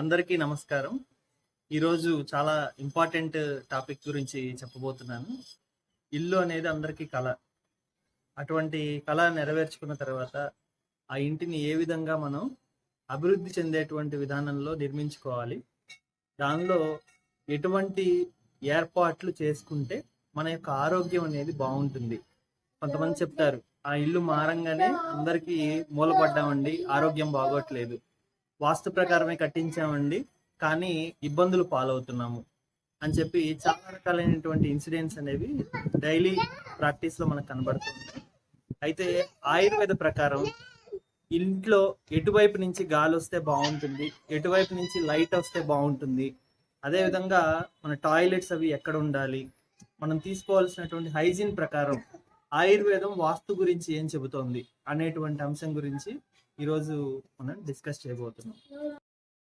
అందరికీ నమస్కారం. ఈరోజు చాలా ఇంపార్టెంట్ టాపిక్ గురించి చెప్పబోతున్నాను. ఇల్లు అనేది అందరికీ కల. అటువంటి కల నెరవేర్చుకున్న తర్వాత ఆ ఇంటిని ఏ విధంగా మనం అభివృద్ధి చెందేటువంటి విధానంలో నిర్మించుకోవాలి. దానిలో ఎటువంటి ఏర్పాట్లు చేసుకుంటే మన యొక్క ఆరోగ్యం అనేది బాగుంటుంది. కొంతమంది చెప్తారు, ఆ ఇల్లు మారంగానే అందరికీ మూలపడ్డామండి, ఆరోగ్యం బాగోట్లేదు. వాస్తు ప్రకారమే కట్టించామండి, కానీ ఇబ్బందులు పాలవుతున్నాము అని చెప్పి చాలా రకాలైనటువంటి ఇన్సిడెంట్స్ అనేవి డైలీ ప్రాక్టీస్లో మనకు కనబడుతుంటాయి. అయితే ఆయుర్వేద ప్రకారం ఇంట్లో ఎటువైపు నుంచి గాలి వస్తే బాగుంటుంది, ఎటువైపు నుంచి లైట్ వస్తే బాగుంటుంది, అదేవిధంగా మన టాయిలెట్స్ అవి ఎక్కడ ఉండాలి, మనం తీసుకోవాల్సినటువంటి హైజీన్ ప్రకారం ఆయుర్వేదం వాస్తు గురించి ఏం చెబుతోంది అనేటువంటి అంశం గురించి ఈరోజు మనం డిస్కస్ చేయబోతున్నాం.